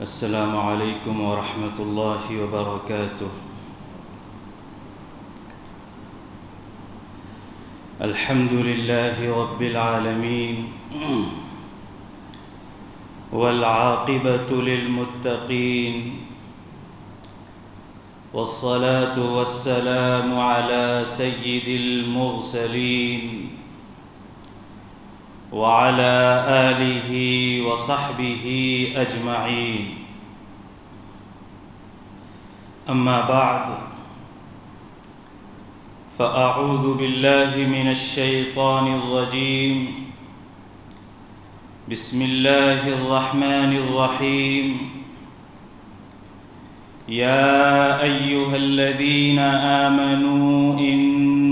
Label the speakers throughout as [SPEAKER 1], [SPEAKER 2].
[SPEAKER 1] السلام علیکم ورحمۃ اللہ وبرکاتہ۔ الحمد للہ رب العالمین والعاقبۃ للمتقین والصلاة والسلام علی سید المرسلین وعلى آلہ وصحبہ اجمعین۔ اما بعد فأعوذ باللہ من الشیطان الرجیم۔ بسم اللہ الرحمن الرحیم۔ یا ایہا الذین آمنوا ان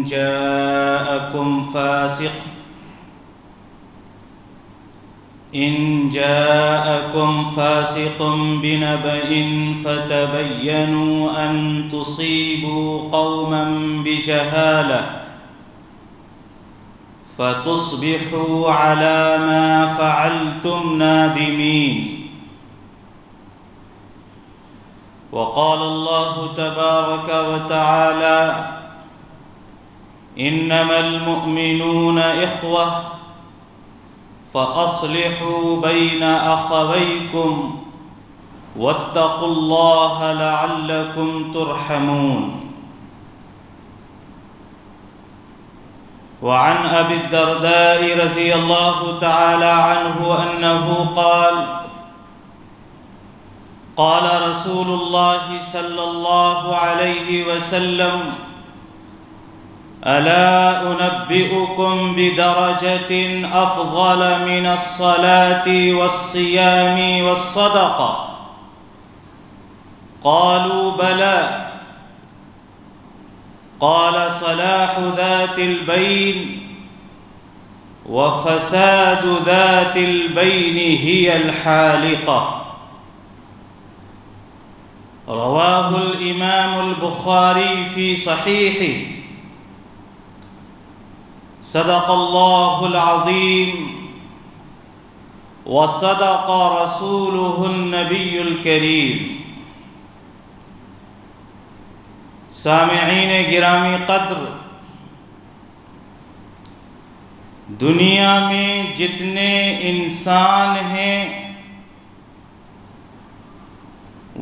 [SPEAKER 1] جاءكم فاسق بنبأ فتبينوا أن تصيبوا قوما بجهالة فتصبحوا على ما فعلتم نادمين۔ وقال الله تبارك وتعالى: إنما المؤمنون إخوة فأصلحوا بين أخويكم واتقوا الله لعلكم ترحمون۔ وعن أبي الدرداء رضي الله تعالى عنه أنه قال: قال رسول الله صلى الله عليه وسلم: ألا أنبئكم بدرجة أفضل من الصلاة والصيام والصدقة؟ قالوا بلى، قال: صلاح ذات البين وفساد ذات البين هي الحالقة۔ رواه الإمام البخاري في صحيحه۔ صدق اللہ العظیم وصدق رسولہ النبی الکریم۔ سامعین گرامی قدر، دنیا میں جتنے انسان ہیں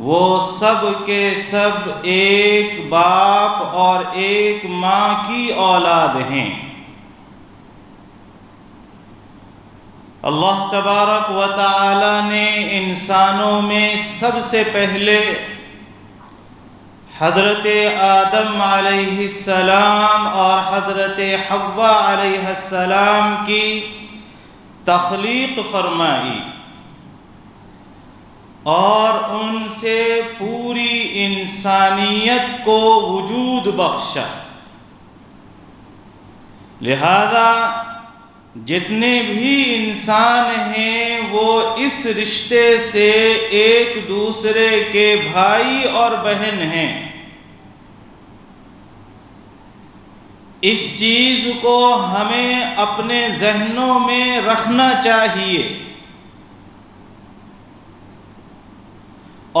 [SPEAKER 1] وہ سب کے سب ایک باپ اور ایک ماں کی اولاد ہیں۔ اللہ تبارک و تعالی نے انسانوں میں سب سے پہلے حضرت آدم علیہ السلام اور حضرت حوا علیہ السلام کی تخلیق فرمائی اور ان سے پوری انسانیت کو وجود بخشا۔ لہذا جتنے بھی انسان ہیں وہ اس رشتے سے ایک دوسرے کے بھائی اور بہن ہیں۔ اس چیز کو ہمیں اپنے ذہنوں میں رکھنا چاہیے،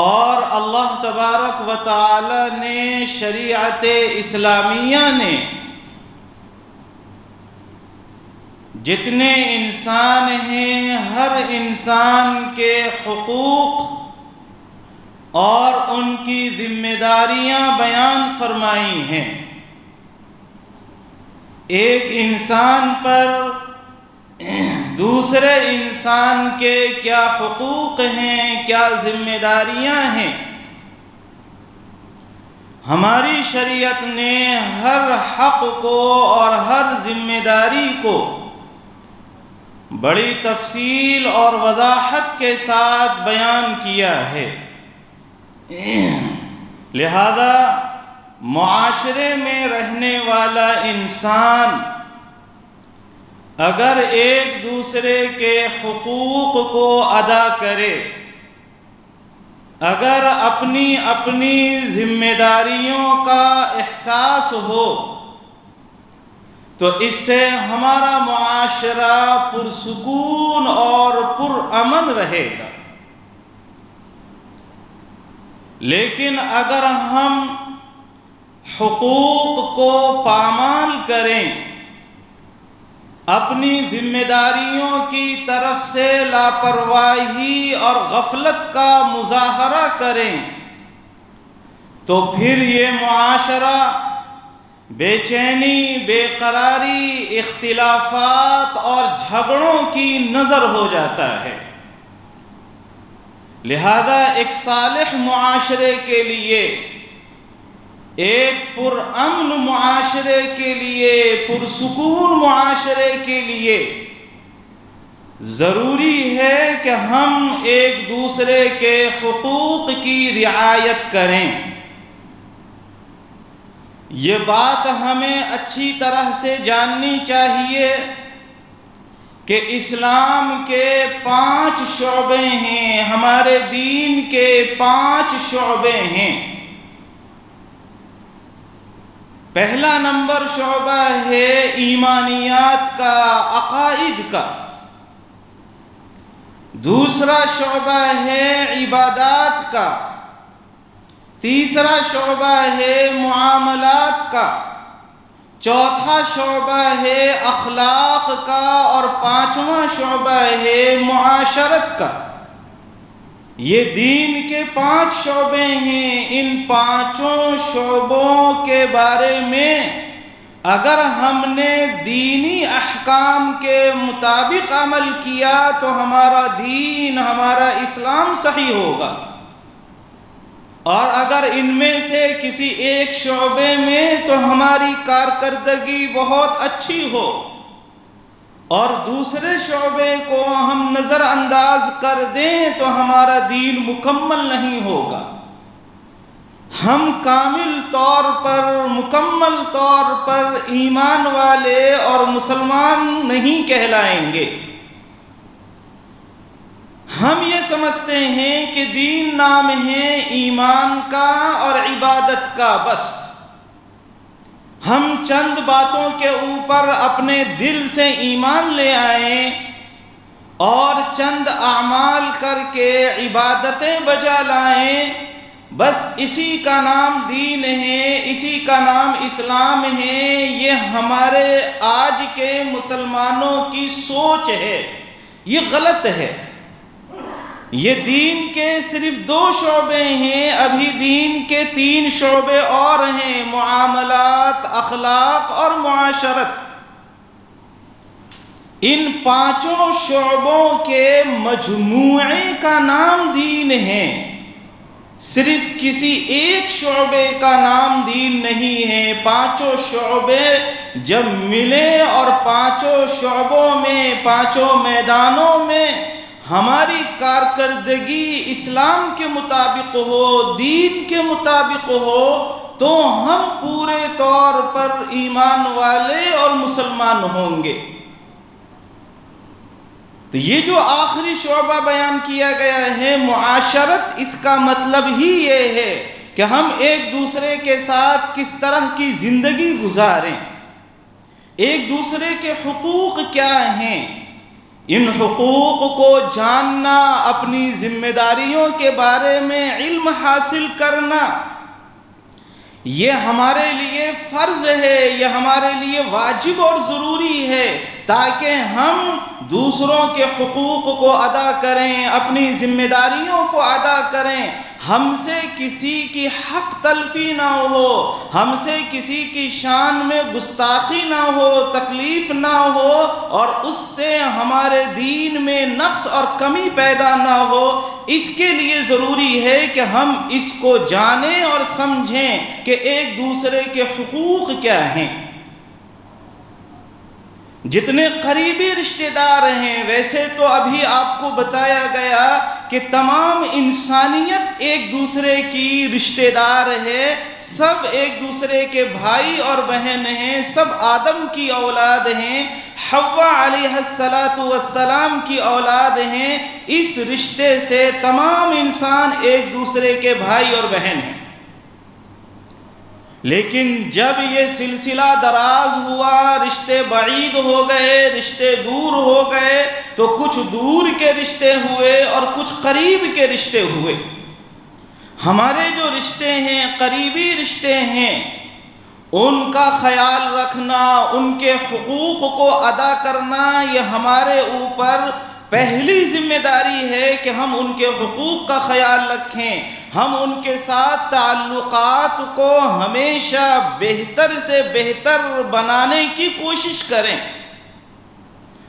[SPEAKER 1] اور اللہ تبارک و تعالی نے شریعت اسلامیہ نے جتنے انسان ہیں ہر انسان کے حقوق اور ان کی ذمہ داریاں بیان فرمائی ہیں۔ ایک انسان پر دوسرے انسان کے کیا حقوق ہیں، کیا ذمہ داریاں ہیں، ہماری شریعت نے ہر حق کو اور ہر ذمہ داری کو بڑی تفصیل اور وضاحت کے ساتھ بیان کیا ہے۔ لہذا معاشرے میں رہنے والا انسان اگر ایک دوسرے کے حقوق کو ادا کرے، اگر اپنی اپنی ذمہ داریوں کا احساس ہو، تو اس سے ہمارا معاشرہ پرسکون اور پرامن رہے گا۔ لیکن اگر ہم حقوق کو پامال کریں، اپنی ذمہ داریوں کی طرف سے لاپرواہی اور غفلت کا مظاہرہ کریں، تو پھر یہ معاشرہ بے چینی، بے قراری، اختلافات اور جھگڑوں کی نظر ہو جاتا ہے۔ لہذا ایک صالح معاشرے کے لیے، ایک پرامن معاشرے کے لیے، پرسکون معاشرے کے لیے ضروری ہے کہ ہم ایک دوسرے کے حقوق کی رعایت کریں۔ یہ بات ہمیں اچھی طرح سے جاننی چاہیے کہ اسلام کے 5 شعبے ہیں، ہمارے دین کے 5 شعبے ہیں۔ پہلا نمبر شعبہ ہے ایمانیات کا، عقائد کا۔ دوسرا شعبہ ہے عبادات کا۔ تیسرا شعبہ ہے معاملات کا۔ چوتھا شعبہ ہے اخلاق کا، اور 5واں شعبہ ہے معاشرت کا۔ یہ دین کے 5 شعبے ہیں۔ ان 5 شعبوں کے بارے میں اگر ہم نے دینی احکام کے مطابق عمل کیا تو ہمارا دین، ہمارا اسلام صحیح ہوگا، اور اگر ان میں سے کسی ایک شعبے میں تو ہماری کارکردگی بہت اچھی ہو اور دوسرے شعبے کو ہم نظر انداز کر دیں تو ہمارا دین مکمل نہیں ہوگا، ہم کامل طور پر، مکمل طور پر ایمان والے اور مسلمان نہیں کہلائیں گے۔ ہم یہ سمجھتے ہیں کہ دین نام ہے ایمان کا اور عبادت کا، بس ہم چند باتوں کے اوپر اپنے دل سے ایمان لے آئیں اور چند اعمال کر کے عبادتیں بجا لائیں، بس اسی کا نام دین ہے، اسی کا نام اسلام ہے۔ یہ ہمارے آج کے مسلمانوں کی سوچ ہے، یہ غلط ہے۔ یہ دین کے صرف 2 شعبے ہیں، ابھی دین کے 3 شعبے اور ہیں، معاملات، اخلاق اور معاشرت۔ ان 5 شعبوں کے مجموعے کا نام دین ہے، صرف کسی ایک شعبے کا نام دین نہیں ہے۔ 5 شعبے جب ملے اور 5 شعبوں میں، 5 میدانوں میں ہماری کارکردگی اسلام کے مطابق ہو، دین کے مطابق ہو، تو ہم پورے طور پر ایمان والے اور مسلمان ہوں گے۔ تو یہ جو آخری شعبہ بیان کیا گیا ہے معاشرت، اس کا مطلب ہی یہ ہے کہ ہم ایک دوسرے کے ساتھ کس طرح کی زندگی گزاریں، ایک دوسرے کے حقوق کیا ہیں، ان حقوق کو جاننا، اپنی ذمہ داریوں کے بارے میں علم حاصل کرنا، یہ ہمارے لیے فرض ہے، یہ ہمارے لیے واجب اور ضروری ہے، تاکہ ہم دوسروں کے حقوق کو ادا کریں، اپنی ذمہ داریوں کو ادا کریں، ہم سے کسی کی حق تلفی نہ ہو، ہم سے کسی کی شان میں گستاخی نہ ہو، تکلیف نہ ہو، اور اس سے ہمارے دین میں نقص اور کمی پیدا نہ ہو۔ اس کے لیے ضروری ہے کہ ہم اس کو جانیں اور سمجھیں کہ ایک دوسرے کے حقوق کیا ہیں۔ جتنے قریبی رشتہ دار ہیں، ویسے تو ابھی آپ کو بتایا گیا کہ تمام انسانیت ایک دوسرے کی رشتہ دار ہے، سب ایک دوسرے کے بھائی اور بہن ہیں، سب آدم کی اولاد ہیں، حوا علیہ السلام کی اولاد ہیں۔ اس رشتے سے تمام انسان ایک دوسرے کے بھائی اور بہن ہیں۔ لیکن جب یہ سلسلہ دراز ہوا، رشتے بعید ہو گئے، رشتے دور ہو گئے، تو کچھ دور کے رشتے ہوئے اور کچھ قریب کے رشتے ہوئے۔ ہمارے جو رشتے ہیں، قریبی رشتے ہیں، ان کا خیال رکھنا، ان کے حقوق کو ادا کرنا، یہ ہمارے اوپر پہلی ذمہ داری ہے کہ ہم ان کے حقوق کا خیال رکھیں، ہم ان کے ساتھ تعلقات کو ہمیشہ بہتر سے بہتر بنانے کی کوشش کریں،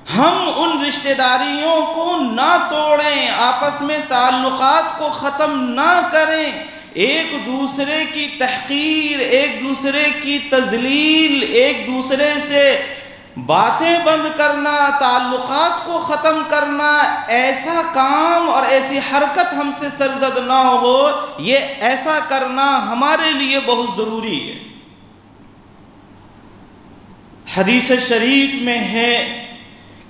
[SPEAKER 1] ہم ان رشتہ داریوں کو نہ توڑیں، آپس میں تعلقات کو ختم نہ کریں، ایک دوسرے کی تحقیر، ایک دوسرے کی تذلیل، ایک دوسرے سے باتیں بند کرنا، تعلقات کو ختم کرنا، ایسا کام اور ایسی حرکت ہم سے سرزد نہ ہو، یہ ایسا کرنا ہمارے لیے بہت ضروری ہے۔ حدیث شریف میں ہے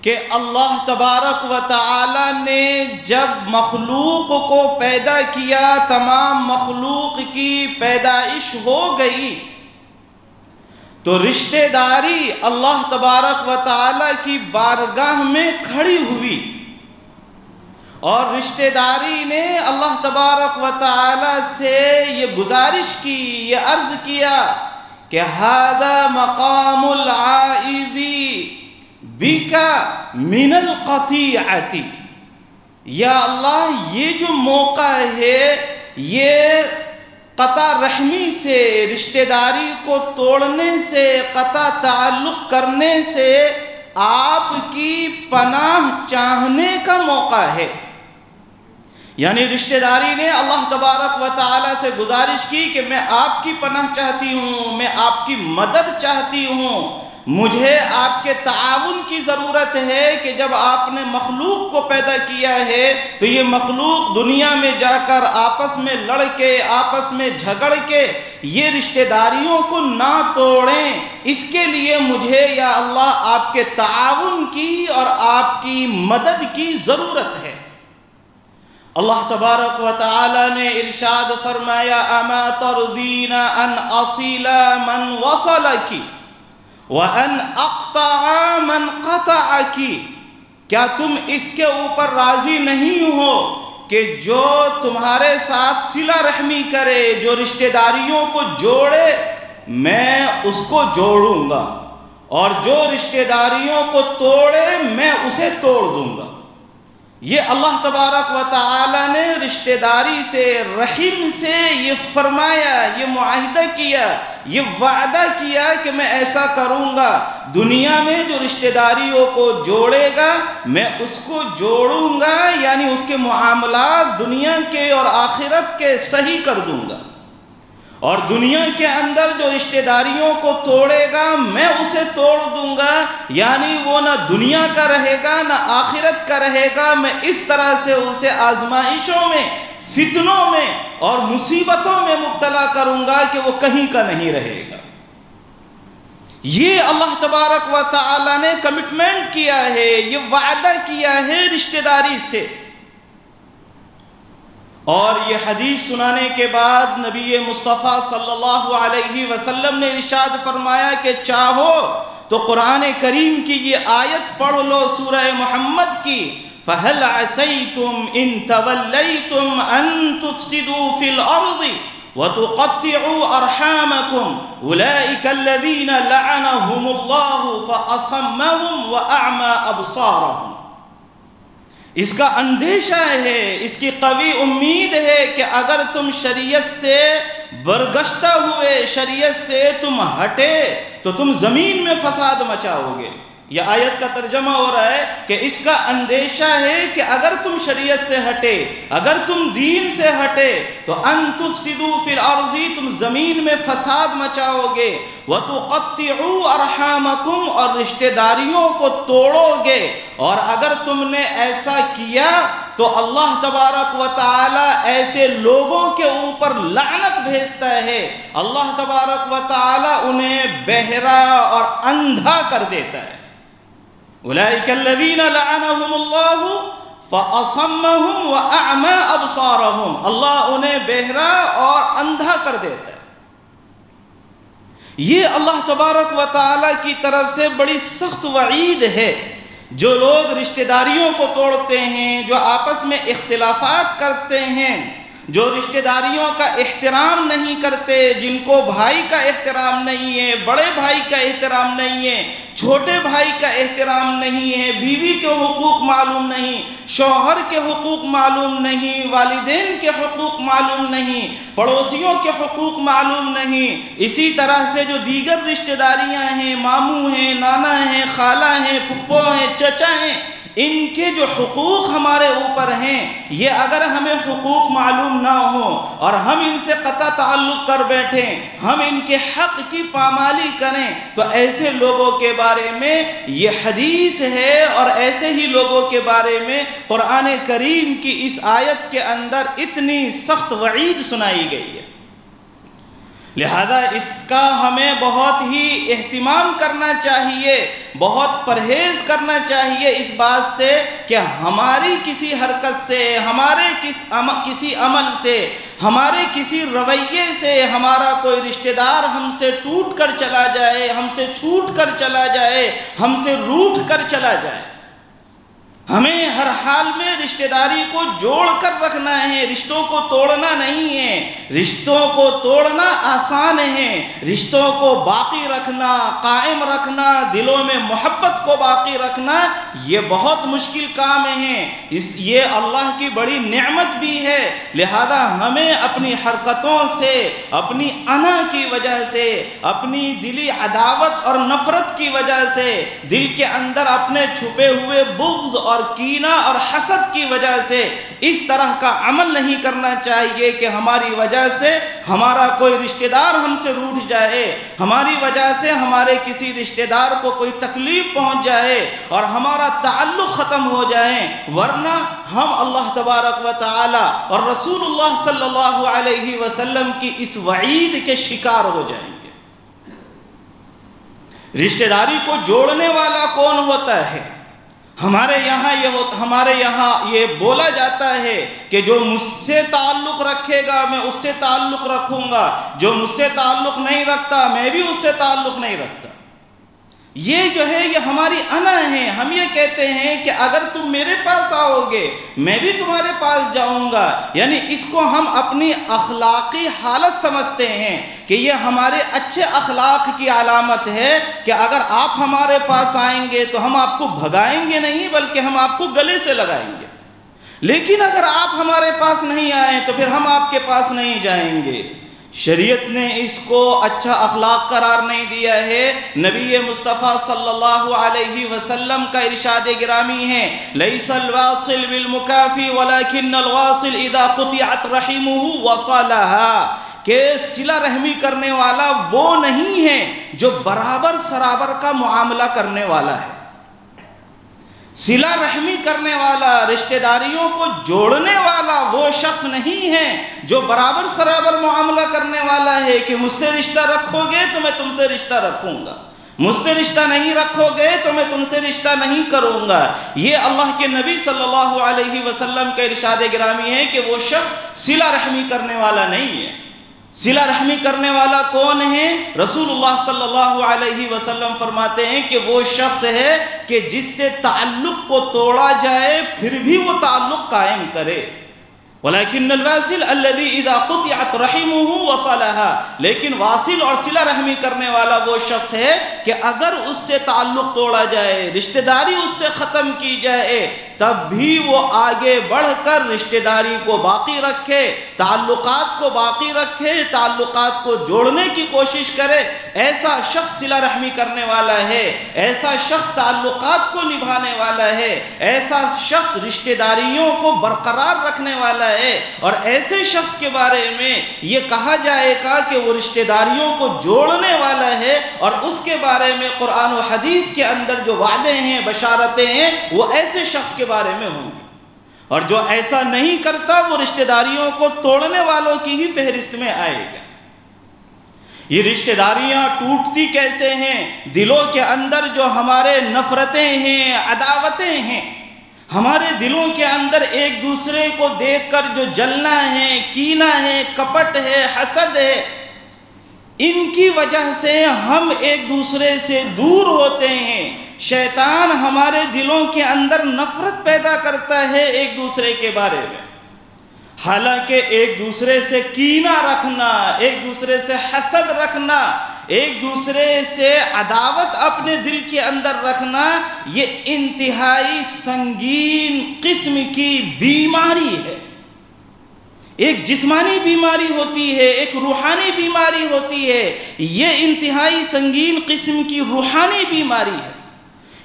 [SPEAKER 1] کہ اللہ تبارک و تعالی نے جب مخلوق کو پیدا کیا، تمام مخلوق کی پیدائش ہو گئی، تو رشتہ داری اللہ تبارک و تعالی کی بارگاہ میں کھڑی ہوئی، اور رشتہ داری نے اللہ تبارک و تعالی سے یہ گزارش کی، یہ عرض کیا کہ ھذا مقام العائذ بک من القطیعۃ، یا اللہ یہ جو موقع ہے یہ قطع رحمی سے، رشتہ داری کو توڑنے سے، قطع تعلق کرنے سے آپ کی پناہ چاہنے کا موقع ہے۔ یعنی رشتہ داری نے اللہ تبارک و تعالی سے گزارش کی کہ میں آپ کی پناہ چاہتی ہوں، میں آپ کی مدد چاہتی ہوں، مجھے آپ کے تعاون کی ضرورت ہے کہ جب آپ نے مخلوق کو پیدا کیا ہے تو یہ مخلوق دنیا میں جا کر آپس میں لڑ کے، آپس میں جھگڑ کے یہ رشتہ داریوں کو نہ توڑیں، اس کے لیے مجھے یا اللہ آپ کے تعاون کی اور آپ کی مدد کی ضرورت ہے۔ اللہ تبارک و تعالی نے ارشاد فرمایا اما ترضین ان اصل من وصلکی وَأَنْ أَقْطَعَ مَنْ قَطَعَكِ، کیا تم اس کے اوپر راضی نہیں ہو کہ جو تمہارے ساتھ صلہ رحمی کرے، جو رشتہ داریوں کو جوڑے، میں اس کو جوڑوں گا، اور جو رشتہ داریوں کو توڑے میں اسے توڑ دوں گا۔ یہ اللہ تبارک و تعالی نے رشتہ داری سے، رحم سے یہ فرمایا، یہ معاہدہ کیا، یہ وعدہ کیا کہ میں ایسا کروں گا، دنیا میں جو رشتہ داریوں کو جوڑے گا میں اس کو جوڑوں گا، یعنی اس کے معاملات دنیا کے اور آخرت کے صحیح کر دوں گا، اور دنیا کے اندر جو رشتہ داریوں کو توڑے گا میں اسے توڑ دوں گا، یعنی وہ نہ دنیا کا رہے گا نہ آخرت کا رہے گا، میں اس طرح سے اسے آزمائشوں میں، فتنوں میں اور مصیبتوں میں مبتلا کروں گا کہ وہ کہیں کا نہیں رہے گا۔ یہ اللہ تبارک و تعالی نے کمٹمنٹ کیا ہے، یہ وعدہ کیا ہے رشتہ داری سے۔ اور یہ حدیث سنانے کے بعد نبی مصطفیٰ صلی اللہ علیہ وسلم نے ارشاد فرمایا کہ چاہو تو قرآن کریم کی یہ آیت پڑھ لو، سورہ محمد کی، فَهَلْ عَسَيْتُمْ إِن تَوَلَّيْتُمْ أَن تُفْسِدُوا فِي الْأَرْضِ وَتُقَطِّعُوا أَرْحَامَكُمْ أُولَئِكَ الَّذِينَ لَعَنَهُمُ اللَّهُ فَأَصَمَّهُمْ وَأَعْمَى أَبْصَارَهُمْ۔ اس کا اندیشہ ہے، اس کی قوی امید ہے کہ اگر تم شریعت سے برگشتہ ہوئے، شریعت سے تم ہٹے تو تم زمین میں فساد مچاؤ گے۔ یہ آیت کا ترجمہ ہو رہا ہے کہ اس کا اندیشہ ہے کہ اگر تم شریعت سے ہٹے، اگر تم دین سے ہٹے تو ان تفسدوا فی الارض، تم زمین میں فساد مچاؤ گے، وتقطعوا ارحامکم، اور رشتہ داریوں کو توڑو گے، اور اگر تم نے ایسا کیا تو اللہ تبارک و تعالی ایسے لوگوں کے اوپر لعنت بھیجتا ہے، اللہ تبارک و تعالی انہیں بہرا اور اندھا کر دیتا ہے۔ اولئک الذین لعنہم اللہ فاصمہم واعمی ابصارہم، اللہ انہیں بہرا اور اندھا کر دیتا ہے۔ یہ اللہ تبارک و تعالی کی طرف سے بڑی سخت وعید ہے۔ جو لوگ رشتہ داریوں کو توڑتے ہیں، جو آپس میں اختلافات کرتے ہیں، جو رشتہ داریوں کا احترام نہیں کرتے، جن کو بھائی کا احترام نہیں ہے، بڑے بھائی کا احترام نہیں ہے، چھوٹے بھائی کا احترام نہیں ہے، بیوی کے حقوق معلوم نہیں، شوہر کے حقوق معلوم نہیں، والدین کے حقوق معلوم نہیں، پڑوسیوں کے حقوق معلوم نہیں، اسی طرح سے جو دیگر رشتہ داریاں ہیں، ماموں ہیں، نانا ہیں، خالہ ہیں، پھپھو ہیں، چچا ہیں، ان کے جو حقوق ہمارے اوپر ہیں، یہ اگر ہمیں حقوق معلوم نہ ہو اور ہم ان سے قطع تعلق کر بیٹھیں، ہم ان کے حق کی پامالی کریں، تو ایسے لوگوں کے بارے میں یہ حدیث ہے اور ایسے ہی لوگوں کے بارے میں قرآن کریم کی اس آیت کے اندر اتنی سخت وعید سنائی گئی ہے۔ لہذا اس کا ہمیں بہت ہی اہتمام کرنا چاہیے، بہت پرہیز کرنا چاہیے اس بات سے کہ ہماری کسی حرکت سے، ہمارے کسی عمل سے، ہمارے کسی رویے سے ہمارا کوئی رشتہ دار ہم سے ٹوٹ کر چلا جائے، ہم سے چھوٹ کر چلا جائے، ہم سے روٹھ کر چلا جائے۔ ہمیں ہر حال میں رشتہ داری کو جوڑ کر رکھنا ہے، رشتوں کو توڑنا نہیں ہے۔ رشتوں کو توڑنا آسان ہے، رشتوں کو باقی رکھنا، قائم رکھنا، دلوں میں محبت کو باقی رکھنا، یہ بہت مشکل کام ہے، یہ اللہ کی بڑی نعمت بھی ہے۔ لہذا ہمیں اپنی حرکتوں سے، اپنی انا کی وجہ سے، اپنی دلی عداوت اور نفرت کی وجہ سے، دل کے اندر اپنے چھپے ہوئے بغض اور کینہ اور حسد کی وجہ سے اس طرح کا عمل نہیں کرنا چاہیے کہ ہماری وجہ سے ہمارا کوئی رشتہ دار ہم سے روٹھ جائے، ہماری وجہ سے ہمارے کسی رشتہ دار کو کوئی تکلیف پہنچ جائے اور ہمارا تعلق ختم ہو جائے، ورنہ ہم اللہ تبارک و تعالی اور رسول اللہ صلی اللہ علیہ وسلم کی اس وعید کے شکار ہو جائیں گے۔ رشتہ داری کو جوڑنے والا کون ہوتا ہے؟ ہمارے یہاں یہ بولا جاتا ہے کہ جو مجھ سے تعلق رکھے گا میں اس سے تعلق رکھوں گا، جو مجھ سے تعلق نہیں رکھتا میں بھی اس سے تعلق نہیں رکھتا۔ یہ جو ہے یہ ہماری انا ہے۔ ہم یہ کہتے ہیں کہ اگر تم میرے پاس آؤ گے میں بھی تمہارے پاس جاؤں گا، یعنی اس کو ہم اپنی اخلاقی حالت سمجھتے ہیں کہ یہ ہمارے اچھے اخلاق کی علامت ہے کہ اگر آپ ہمارے پاس آئیں گے تو ہم آپ کو بھگائیں گے نہیں بلکہ ہم آپ کو گلے سے لگائیں گے، لیکن اگر آپ ہمارے پاس نہیں آئیں تو پھر ہم آپ کے پاس نہیں جائیں گے۔ شریعت نے اس کو اچھا اخلاق قرار نہیں دیا ہے۔ نبی مصطفیٰ صلی اللہ علیہ وسلم کا ارشاد گرامی ہے، لیس الواصل بالمکافی ولکن الواصل اذا قطعت رحمہ وصلها، کہ صلہ رحمی کرنے والا وہ نہیں ہے جو برابر سرابر کا معاملہ کرنے والا ہے۔ صلہ رحمی کرنے والا، رشتہ داریوں کو جوڑنے والا وہ شخص نہیں ہے جو برابر سرابر معاملہ کرنے والا ہے کہ مجھ سے رشتہ رکھو گے تو میں تم سے رشتہ رکھوں گا، مجھ سے رشتہ نہیں رکھو گے تو میں تم سے رشتہ نہیں کروں گا۔ یہ اللہ کے نبی صلی اللہ علیہ وسلم کا ارشاد گرامی ہے کہ وہ شخص صلہ رحمی کرنے والا نہیں ہے۔ صلہ رحمی کرنے والا کون ہے؟ رسول اللہ صلی اللہ علیہ وسلم فرماتے ہیں کہ وہ شخص ہے کہ جس سے تعلق کو توڑا جائے پھر بھی وہ تعلق قائم کرے۔ ولیکن الواصل الذی اذا قطعت رحمہ وصلها، لیکن واصل اور صلہ رحمی کرنے والا وہ شخص ہے کہ اگر اس سے تعلق توڑا جائے، رشتہ داری اس سے ختم کی جائے، تب بھی وہ آگے بڑھ کر رشتہ داری کو باقی رکھے، تعلقات کو باقی رکھے، تعلقات کو جوڑنے کی کوشش کرے۔ ایسا شخص صلہ رحمی کرنے والا ہے، ایسا شخص تعلقات کو نبھانے والا ہے، ایسا شخص رشتہ داریوں کو برقرار رکھنے والا ہے، اور ایسے شخص کے بارے میں یہ کہا جائے گا کہ وہ رشتہ داریوں کو جوڑنے والا ہے، اور اس کے بارے میں قرآن و حدیث کے اندر جو وعدے ہیں، بشارتیں ہیں، وہ ایسے شخص کے بارے میں ہوں گی۔ اور جو ایسا نہیں کرتا وہ رشتہ داریوں کو توڑنے والوں کی ہی فہرست میں آئے گا۔ یہ رشتہ داریاں ٹوٹتی کیسے ہیں؟ دلوں کے اندر جو ہمارے نفرتیں ہیں، عداوتیں ہیں، ہمارے دلوں کے اندر ایک دوسرے کو دیکھ کر جو جلنا ہے، کینہ ہے، کپٹ ہے، حسد ہے، ان کی وجہ سے ہم ایک دوسرے سے دور ہوتے ہیں۔ شیطان ہمارے دلوں کے اندر نفرت پیدا کرتا ہے ایک دوسرے کے بارے میں۔ حالانکہ ایک دوسرے سے کینہ رکھنا، ایک دوسرے سے حسد رکھنا، ایک دوسرے سے عداوت اپنے دل کے اندر رکھنا، یہ انتہائی سنگین قسم کی بیماری ہے۔ ایک جسمانی بیماری ہوتی ہے، ایک روحانی بیماری ہوتی ہے، یہ انتہائی سنگین قسم کی روحانی بیماری ہے۔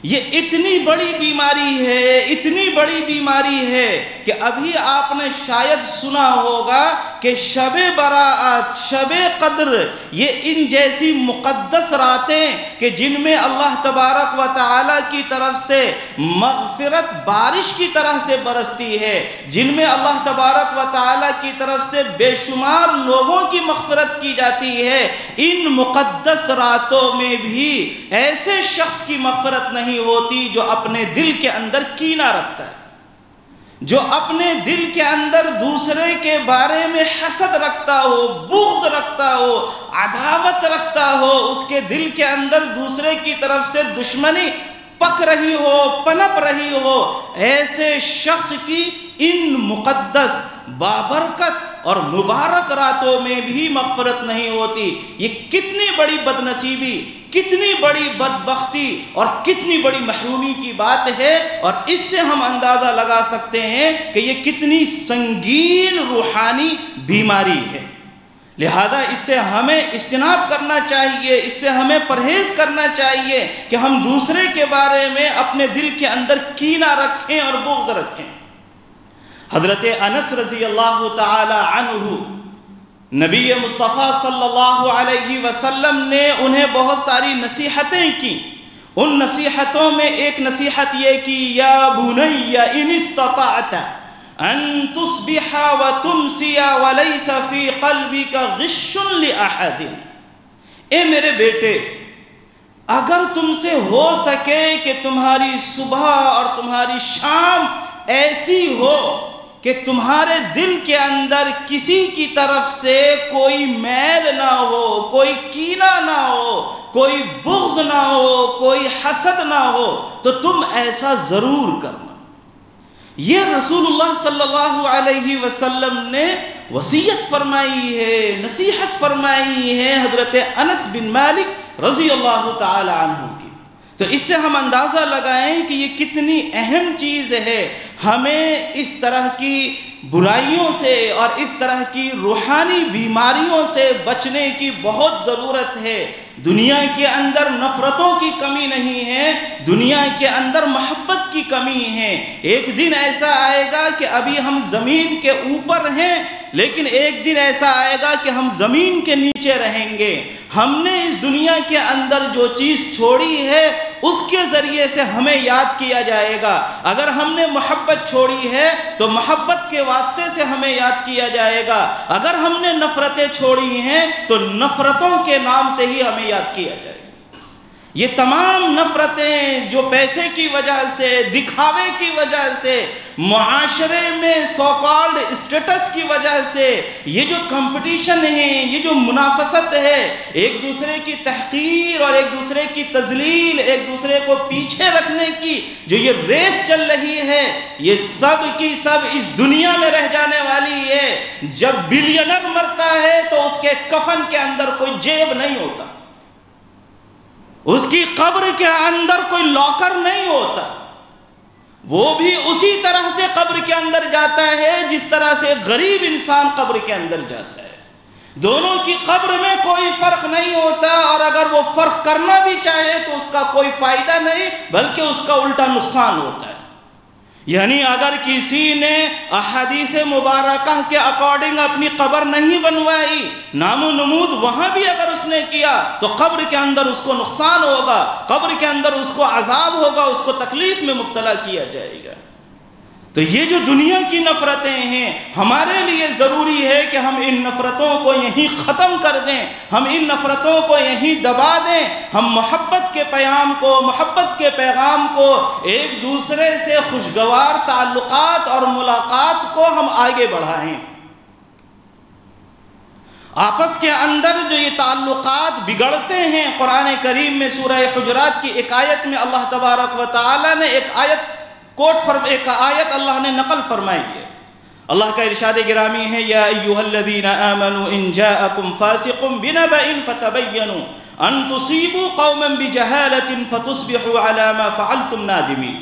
[SPEAKER 1] یہ اتنی بڑی بیماری ہے، اتنی بڑی بیماری ہے کہ ابھی آپ نے شاید سنا ہوگا کہ شب برات، شب قدر، یہ ان جیسی مقدس راتیں کہ جن میں اللہ تبارک و تعالی کی طرف سے مغفرت بارش کی طرح سے برستی ہے، جن میں اللہ تبارک و تعالی کی طرف سے بے شمار لوگوں کی مغفرت کی جاتی ہے، ان مقدس راتوں میں بھی ایسے شخص کی مغفرت نہیں ہوتی جو اپنے دل کے اندر کینہ رکھتا ہے، جو اپنے دل کے اندر دوسرے کے بارے میں حسد رکھتا ہو، بغض رکھتا ہو، عداوت رکھتا ہو، اس کے دل کے اندر دوسرے کی طرف سے دشمنی پک رہی ہو، پنپ رہی ہو، ایسے شخص کی ان مقدس بابرکت اور مبارک راتوں میں بھی مغفرت نہیں ہوتی۔ یہ کتنی بڑی بدنصیبی، کتنی بڑی بدبختی اور کتنی بڑی محرومی کی بات ہے، اور اس سے ہم اندازہ لگا سکتے ہیں کہ یہ کتنی سنگین روحانی بیماری ہے۔ لہذا اس سے ہمیں اجتناب کرنا چاہیے، اس سے ہمیں پرہیز کرنا چاہیے کہ ہم دوسرے کے بارے میں اپنے دل کے اندر کینہ رکھیں اور بغض رکھیں۔ حضرت انس رضی اللہ تعالی عنہ، نبی مصطفیٰ صلی اللہ علیہ وسلم نے انہیں بہت ساری نصیحتیں کی۔ ان نصیحتوں میں ایک نصیحت یہ کی، یا بنی ان استطعت ان تصبح وتمسی وليس في قلبك غش لأحد۔ اے میرے بیٹے، اگر تم سے ہو سکے کہ تمہاری صبح اور تمہاری شام ایسی ہو کہ تمہارے دل کے اندر کسی کی طرف سے کوئی میل نہ ہو، کوئی کینہ نہ ہو، کوئی بغض نہ ہو، کوئی حسد نہ ہو، تو تم ایسا ضرور کرنا۔ یہ رسول اللہ صلی اللہ علیہ وسلم نے وصیت فرمائی ہے، نصیحت فرمائی ہے حضرت انس بن مالک رضی اللہ تعالی عنہ کی۔ تو اس سے ہم اندازہ لگائیں کہ یہ کتنی اہم چیز ہے۔ ہمیں اس طرح کی برائیوں سے اور اس طرح کی روحانی بیماریوں سے بچنے کی بہت ضرورت ہے۔ دنیا کے اندر نفرتوں کی کمی نہیں ہے، دنیا کے اندر محبت کی کمی ہے۔ ایک دن ایسا آئے گا کہ ابھی ہم زمین کے اوپر ہیں، لیکن ایک دن ایسا آئے گا کہ ہم زمین کے نیچے رہیں گے۔ ہم نے اس دنیا کے اندر جو چیز چھوڑی ہے اس کے ذریعے سے ہمیں یاد کیا جائے گا۔ اگر ہم نے محبت چھوڑی ہے تو محبت کے واسطے سے ہمیں یاد کیا جائے گا، اگر ہم نے نفرتیں چھوڑی ہیں تو نفرتوں کے نام سے ہی ہمیں یاد کیا جائے گا۔ یہ تمام نفرتیں جو پیسے کی وجہ سے، دکھاوے کی وجہ سے، معاشرے میں سو کالڈ اسٹیٹس کی وجہ سے، یہ جو کمپٹیشن ہے، یہ جو منافست ہے، ایک دوسرے کی تحقیر اور ایک دوسرے کی تذلیل، ایک دوسرے کو پیچھے رکھنے کی جو یہ ریس چل رہی ہے، یہ سب کی سب اس دنیا میں رہ جانے والی ہے۔ جب بلینر مرتا ہے تو اس کے کفن کے اندر کوئی جیب نہیں ہوتا، اس کی قبر کے اندر کوئی لاکر نہیں ہوتا، وہ بھی اسی طرح سے قبر کے اندر جاتا ہے جس طرح سے غریب انسان قبر کے اندر جاتا ہے۔ دونوں کی قبر میں کوئی فرق نہیں ہوتا، اور اگر وہ فرق کرنا بھی چاہے تو اس کا کوئی فائدہ نہیں بلکہ اس کا الٹا نقصان ہوتا ہے۔ یعنی اگر کسی نے احادیث مبارکہ کے اکارڈنگ اپنی قبر نہیں بنوائی، نام و نمود وہاں بھی اگر اس نے کیا تو قبر کے اندر اس کو نقصان ہوگا، قبر کے اندر اس کو عذاب ہوگا، اس کو تکلیف میں مبتلا کیا جائے گا۔ تو یہ جو دنیا کی نفرتیں ہیں، ہمارے لیے ضروری ہے کہ ہم ان نفرتوں کو یہیں ختم کر دیں، ہم ان نفرتوں کو یہیں دبا دیں، ہم محبت کے پیام کو، محبت کے پیغام کو، ایک دوسرے سے خوشگوار تعلقات اور ملاقات کو ہم آگے بڑھائیں۔ آپس کے اندر جو یہ تعلقات بگڑتے ہیں، قرآن کریم میں سورہ حجرات کی ایک آیت میں اللہ تبارک و تعالی نے ایک آیت اللہ نے نقل فرمائی ہے۔ اللہ کا ارشاد گرامی ہے یا ایھا الذین آمنوا ان جاءکم فاسق بنبأ فتبینوا ان تصیبوا قوما بجہالۃ فتصبحوا علی ما فعلتم نادمین۔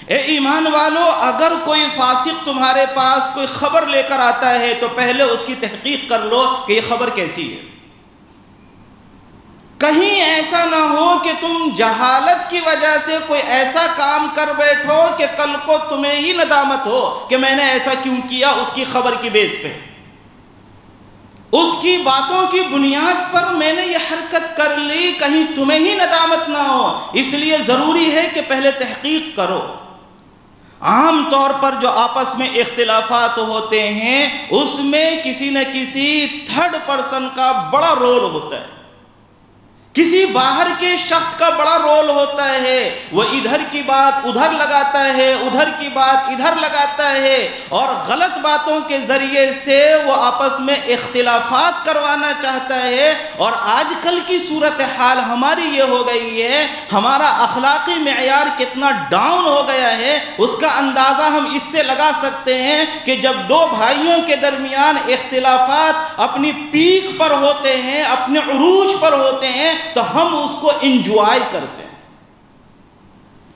[SPEAKER 1] اے ایمان والو، اگر کوئی فاسق تمہارے پاس کوئی خبر لے کر آتا ہے تو پہلے اس کی تحقیق کر لو کہ یہ خبر کیسی ہے۔ کہیں ایسا نہ ہو کہ تم جہالت کی وجہ سے کوئی ایسا کام کر بیٹھو کہ کل کو تمہیں ہی ندامت ہو کہ میں نے ایسا کیوں کیا، اس کی خبر کی بیس پہ، اس کی باتوں کی بنیاد پر میں نے یہ حرکت کر لی، کہیں تمہیں ہی ندامت نہ ہو۔ اس لیے ضروری ہے کہ پہلے تحقیق کرو۔ عام طور پر جو آپس میں اختلافات ہوتے ہیں اس میں کسی نہ کسی تھرڈ پرسن کا بڑا رول ہوتا ہے، کسی باہر کے شخص کا بڑا رول ہوتا ہے۔ وہ ادھر کی بات ادھر لگاتا ہے، ادھر کی بات ادھر لگاتا ہے، اور غلط باتوں کے ذریعے سے وہ آپس میں اختلافات کروانا چاہتا ہے۔ اور آج کل کی صورتحال ہماری یہ ہو گئی ہے، ہمارا اخلاقی معیار کتنا ڈاؤن ہو گیا ہے اس کا اندازہ ہم اس سے لگا سکتے ہیں کہ جب دو بھائیوں کے درمیان اختلافات اپنی پیک پر ہوتے ہیں، اپنے عروج پر ہوتے ہیں، تو ہم اس کو انجوائے کرتے ہیں،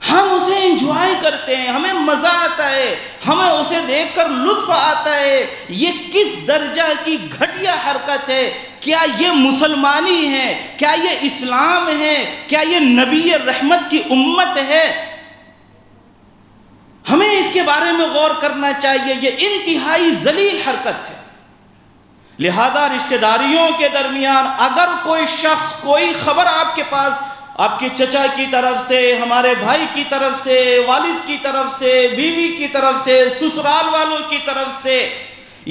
[SPEAKER 1] ہم اسے انجوائے کرتے ہیں، ہمیں مزہ آتا ہے، ہمیں اسے دیکھ کر لطف آتا ہے۔ یہ کس درجہ کی گھٹیا حرکت ہے؟ کیا یہ مسلمانی ہے؟ کیا یہ اسلام ہے؟ کیا یہ نبی رحمت کی امت ہے؟ ہمیں اس کے بارے میں غور کرنا چاہیے۔ یہ انتہائی ذلیل حرکت ہے۔ لہذا رشتہ داریوں کے درمیان اگر کوئی شخص کوئی خبر آپ کے پاس، آپ کے چچا کی طرف سے، ہمارے بھائی کی طرف سے، والد کی طرف سے، بیوی کی طرف سے، سسرال والوں کی طرف سے،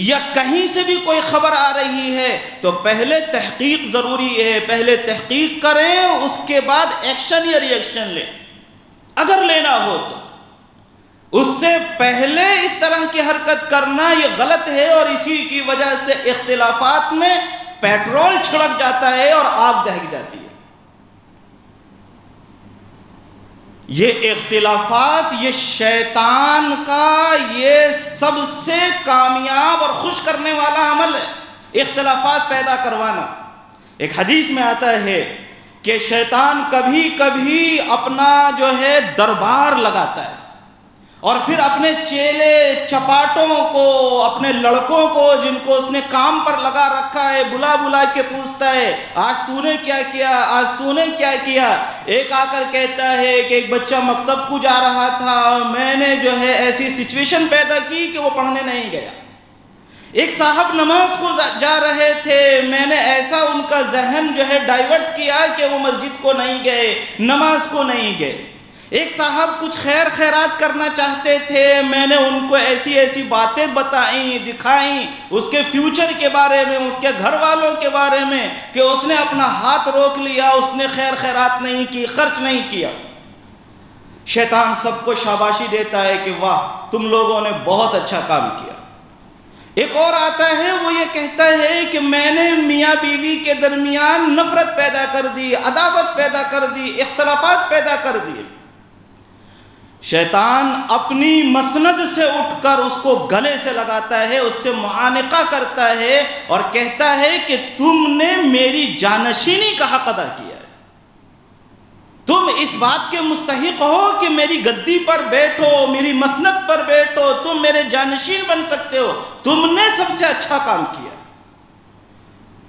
[SPEAKER 1] یا کہیں سے بھی کوئی خبر آ رہی ہے تو پہلے تحقیق ضروری ہے۔ پہلے تحقیق کریں، اس کے بعد ایکشن یا ری ایکشن لیں اگر لینا ہو تو۔ اس سے پہلے اس طرح کی حرکت کرنا یہ غلط ہے، اور اسی کی وجہ سے اختلافات میں پیٹرول چھڑک جاتا ہے اور آگ دہک جاتی ہے۔ یہ اختلافات یہ شیطان کا یہ سب سے کامیاب اور خوش کرنے والا عمل ہے، اختلافات پیدا کروانا۔ ایک حدیث میں آتا ہے کہ شیطان کبھی کبھی اپنا جو ہے دربار لگاتا ہے، اور پھر اپنے چیلے چپاٹوں کو، اپنے لڑکوں کو جن کو اس نے کام پر لگا رکھا ہے، بلا بلا کے پوچھتا ہے آج تو نے کیا کیا، آج تو نے کیا کیا۔ ایک آ کر کہتا ہے کہ ایک بچہ مکتب کو جا رہا تھا، میں نے جو ہے ایسی سچویشن پیدا کی کہ وہ پڑھنے نہیں گیا۔ ایک صاحب نماز کو جا رہے تھے، میں نے ایسا ان کا ذہن جو ہے ڈائیورٹ کیا کہ وہ مسجد کو نہیں گئے، نماز کو نہیں گئے۔ ایک صاحب کچھ خیر خیرات کرنا چاہتے تھے، میں نے ان کو ایسی ایسی باتیں بتائیں، دکھائیں اس کے فیوچر کے بارے میں، اس کے گھر والوں کے بارے میں، کہ اس نے اپنا ہاتھ روک لیا، اس نے خیر خیرات نہیں کی، خرچ نہیں کیا۔ شیطان سب کو شاباشی دیتا ہے کہ واہ تم لوگوں نے بہت اچھا کام کیا۔ ایک اور آتا ہے، وہ یہ کہتا ہے کہ میں نے میاں بیوی کے درمیان نفرت پیدا کر دی، عداوت پیدا کر دی، اختلافات پیدا کر دیے۔ شیطان اپنی مسند سے اٹھ کر اس کو گلے سے لگاتا ہے، اس سے معانقہ کرتا ہے اور کہتا ہے کہ تم نے میری جانشینی کا حق ادا کیا ہے، تم اس بات کے مستحق ہو کہ میری گدی پر بیٹھو، میری مسند پر بیٹھو، تم میرے جانشین بن سکتے ہو، تم نے سب سے اچھا کام کیا۔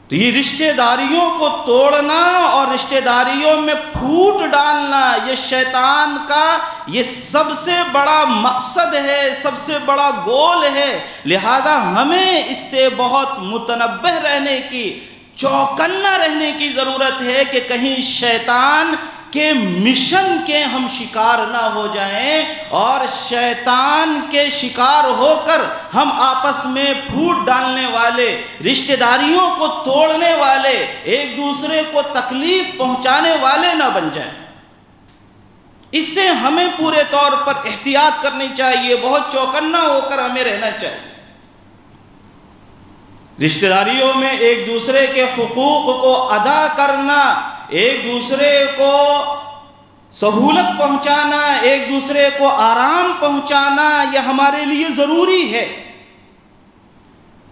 [SPEAKER 1] تو یہ رشتہ داریوں کو توڑنا اور رشتہ داریوں میں پھوٹ ڈالنا یہ شیطان کا یہ سب سے بڑا مقصد ہے، سب سے بڑا گول ہے۔ لہذا ہمیں اس سے بہت متنبہ رہنے کی، چوکنا رہنے کی ضرورت ہے کہ کہیں شیطان کہ مشن کے ہم شکار نہ ہو جائیں اور شیطان کے شکار ہو کر ہم آپس میں پھوٹ ڈالنے والے، رشتہ داریوں کو توڑنے والے، ایک دوسرے کو تکلیف پہنچانے والے نہ بن جائیں۔ اس سے ہمیں پورے طور پر احتیاط کرنی چاہیے، بہت چوکنا ہو کر ہمیں رہنا چاہیے۔ رشتہ داریوں میں ایک دوسرے کے حقوق کو ادا کرنا، ایک دوسرے کو سہولت پہنچانا، ایک دوسرے کو آرام پہنچانا، یہ ہمارے لیے ضروری ہے۔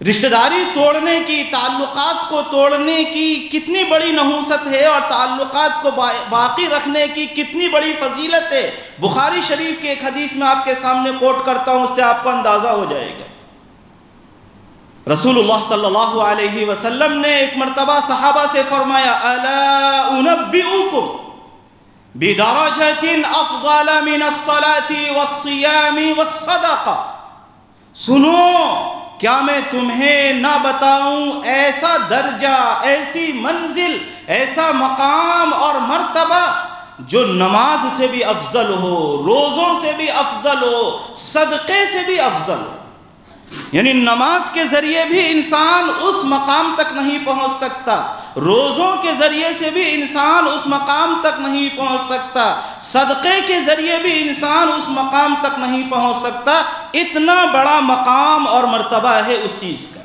[SPEAKER 1] رشتہ داری توڑنے کی، تعلقات کو توڑنے کی کتنی بڑی نحوست ہے اور تعلقات کو باقی رکھنے کی کتنی بڑی فضیلت ہے۔ بخاری شریف کے ایک حدیث میں آپ کے سامنے کوٹ کرتا ہوں، اس سے آپ کو اندازہ ہو جائے گا۔ رسول اللہ صلی اللہ علیہ وسلم نے ایک مرتبہ صحابہ سے فرمایا، الا انبئکم بدرجۃ افضل من الصلاة والصیام والصدقہ، سنو کیا میں تمہیں نہ بتاؤں ایسا درجہ، ایسی منزل، ایسا مقام اور مرتبہ جو نماز سے بھی افضل ہو، روزوں سے بھی افضل ہو، صدقے سے بھی افضل ہو۔ یعنی نماز کے ذریعے بھی انسان اس مقام تک نہیں پہنچ سکتا، روزوں کے ذریعے سے بھی انسان اس مقام تک نہیں پہنچ سکتا، صدقے کے ذریعے بھی انسان اس مقام تک نہیں پہنچ سکتا۔ اتنا بڑا مقام اور مرتبہ ہے اس چیز کا۔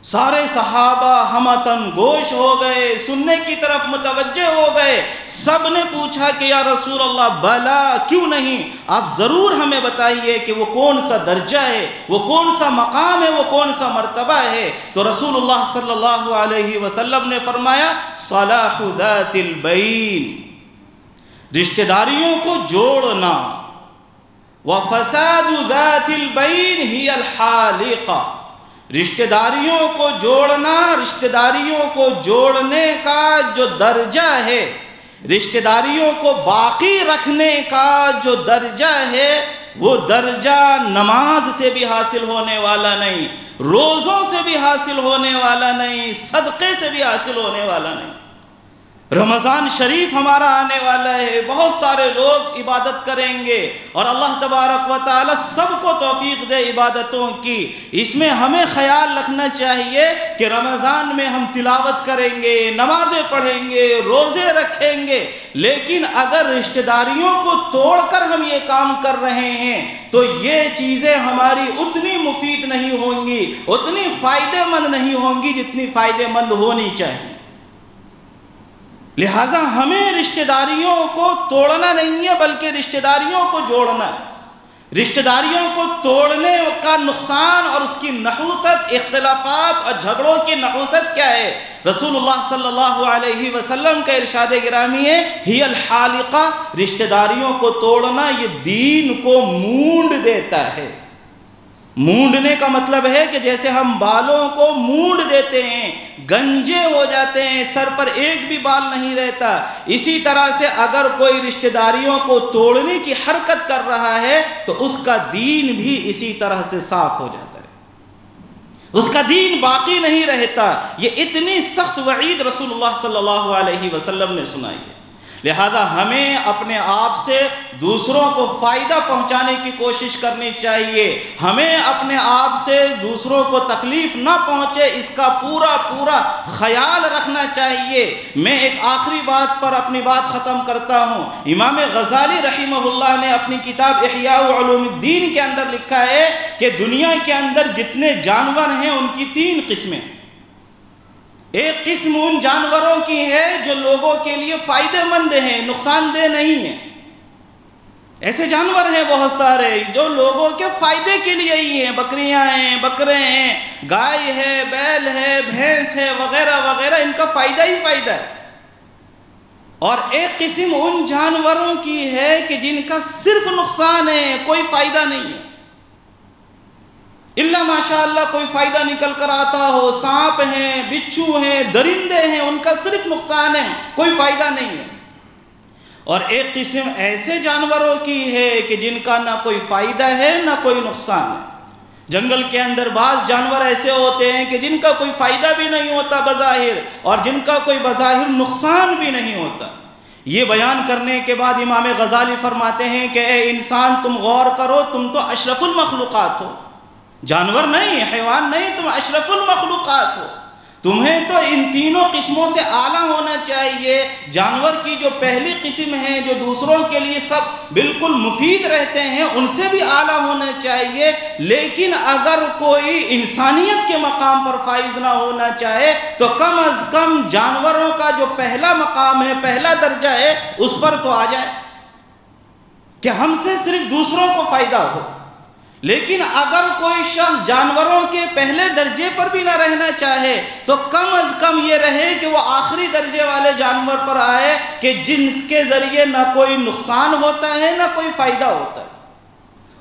[SPEAKER 1] سارے صحابہ ہمتن گوش ہو گئے، سننے کی طرف متوجہ ہو گئے۔ سب نے پوچھا کہ یا رسول اللہ بلا، کیوں نہیں، آپ ضرور ہمیں بتائیے کہ وہ کون سا درجہ ہے، وہ کون سا مقام ہے، وہ کون سا مرتبہ ہے۔ تو رسول اللہ صلی اللہ علیہ وسلم نے فرمایا، صلاح ذات البین، رشتہ داریوں کو جوڑنا، وفساد ذات البین ہی الحالقہ، رشتہ داریوں کو جوڑنا، رشتہ داریوں کو جوڑنے کا جو درجہ ہے، رشتہ داریوں کو باقی رکھنے کا جو درجہ ہے، وہ درجہ نماز سے بھی حاصل ہونے والا نہیں، روزوں سے بھی حاصل ہونے والا نہیں، صدقے سے بھی حاصل ہونے والا نہیں۔ رمضان شریف ہمارا آنے والا ہے، بہت سارے لوگ عبادت کریں گے اور اللہ تبارک و تعالی سب کو توفیق دے عبادتوں کی۔ اس میں ہمیں خیال رکھنا چاہیے کہ رمضان میں ہم تلاوت کریں گے، نمازیں پڑھیں گے، روزے رکھیں گے، لیکن اگر رشتہ داریوں کو توڑ کر ہم یہ کام کر رہے ہیں تو یہ چیزیں ہماری اتنی مفید نہیں ہوں گی، اتنی فائدہ مند نہیں ہوں گی جتنی فائدہ مند ہونی چاہیے۔ لہٰذا ہمیں رشتہ داریوں کو توڑنا نہیں ہے بلکہ رشتہ داریوں کو جوڑنا ہے۔ رشتہ داریوں کو توڑنے کا نقصان اور اس کی نحوست، اختلافات اور جھگڑوں کی نحوست کیا ہے؟ رسول اللہ صلی اللہ علیہ وسلم کا ارشاد گرامی ہے، ہی الحالقہ، رشتہ داریوں کو توڑنا یہ دین کو مونڈ دیتا ہے۔ مونڈنے کا مطلب ہے کہ جیسے ہم بالوں کو مونڈ دیتے ہیں، گنجے ہو جاتے ہیں، سر پر ایک بھی بال نہیں رہتا، اسی طرح سے اگر کوئی رشتہ داریوں کو توڑنے کی حرکت کر رہا ہے تو اس کا دین بھی اسی طرح سے صاف ہو جاتا ہے، اس کا دین باقی نہیں رہتا۔ یہ اتنی سخت وعید رسول اللہ صلی اللہ علیہ وسلم نے سنائی ہے۔ لہذا ہمیں اپنے آپ سے دوسروں کو فائدہ پہنچانے کی کوشش کرنی چاہیے، ہمیں اپنے آپ سے دوسروں کو تکلیف نہ پہنچے اس کا پورا خیال رکھنا چاہیے۔ میں ایک آخری بات پر اپنی بات ختم کرتا ہوں۔ امام غزالی رحمہ اللہ نے اپنی کتاب احیاء علوم الدین کے اندر لکھا ہے کہ دنیا کے اندر جتنے جانور ہیں ان کی 3 قسمیں۔ ایک قسم ان جانوروں کی ہے جو لوگوں کے لیے فائدہ مند ہیں، نقصان دہ نہیں ہیں۔ ایسے جانور ہیں بہت سارے جو لوگوں کے فائدے کے لیے ہی ہیں، بکریاں ہیں، بکرے ہیں، گائے ہے، بیل ہے، بھینس ہے، وغیرہ وغیرہ، ان کا فائدہ ہی فائدہ ہے۔ اور ایک قسم ان جانوروں کی ہے کہ جن کا صرف نقصان ہے، کوئی فائدہ نہیں ہے، اللہ ماشاءاللہ کوئی فائدہ نکل کر آتا ہو۔ سانپ ہیں، بچھو ہیں، درندے ہیں، ان کا صرف نقصان ہے، کوئی فائدہ نہیں ہے۔ اور ایک قسم ایسے جانوروں کی ہے کہ جن کا نہ کوئی فائدہ ہے نہ کوئی نقصان ہے۔ جنگل کے اندر بعض جانور ایسے ہوتے ہیں کہ جن کا کوئی فائدہ بھی نہیں ہوتا بظاہر، اور جن کا کوئی بظاہر نقصان بھی نہیں ہوتا۔ یہ بیان کرنے کے بعد امام غزالی فرماتے ہیں کہ اے انسان، تم غور کرو، تم تو اشرف المخلوقات ہو، جانور نہیں، حیوان نہیں، تم اشرف المخلوقات ہو۔ تمہیں تو ان تینوں قسموں سے اعلیٰ ہونا چاہیے۔ جانور کی جو پہلی قسم ہے جو دوسروں کے لیے سب بالکل مفید رہتے ہیں، ان سے بھی اعلیٰ ہونا چاہیے، لیکن اگر کوئی انسانیت کے مقام پر فائز نہ ہونا چاہے تو کم از کم جانوروں کا جو پہلا مقام ہے، پہلا درجہ ہے، اس پر تو آ جائے کہ ہم سے صرف دوسروں کو فائدہ ہو۔ لیکن اگر کوئی شخص جانوروں کے پہلے درجے پر بھی نہ رہنا چاہے تو کم از کم یہ رہے کہ وہ آخری درجے والے جانور پر آئے کہ جن کے ذریعے نہ کوئی نقصان ہوتا ہے نہ کوئی فائدہ ہوتا ہے.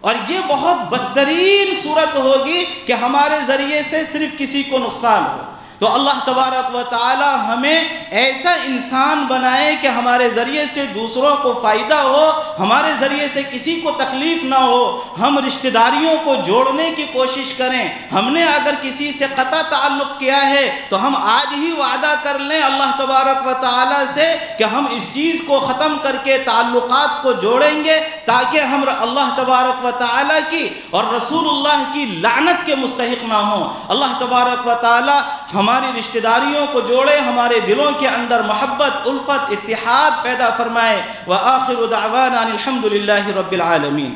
[SPEAKER 1] اور یہ بہت بدترین صورت ہوگی کہ ہمارے ذریعے سے صرف کسی کو نقصان ہو. تو اللہ تبارک و تعالی ہمیں ایسا انسان بنائے کہ ہمارے ذریعے سے دوسروں کو فائدہ ہو، ہمارے ذریعے سے کسی کو تکلیف نہ ہو. ہم رشتہ داریوں کو جوڑنے کی کوشش کریں. ہم نے اگر کسی سے قطع تعلق کیا ہے تو ہم آج ہی وعدہ کر لیں اللہ تبارک و تعالی سے کہ ہم اس چیز کو ختم کر کے تعلقات کو جوڑیں گے، تاکہ ہم اللہ تبارک و تعالی کی اور رسول اللہ کی لعنت کے مستحق نہ ہوں. اللہ تبارک و تعالی ہماری رشتہ داریوں کو جوڑے، ہمارے دلوں کے اندر محبت، الفت، اتحاد پیدا فرمائے. وآخر دعوانا الحمد للہ رب العالمین.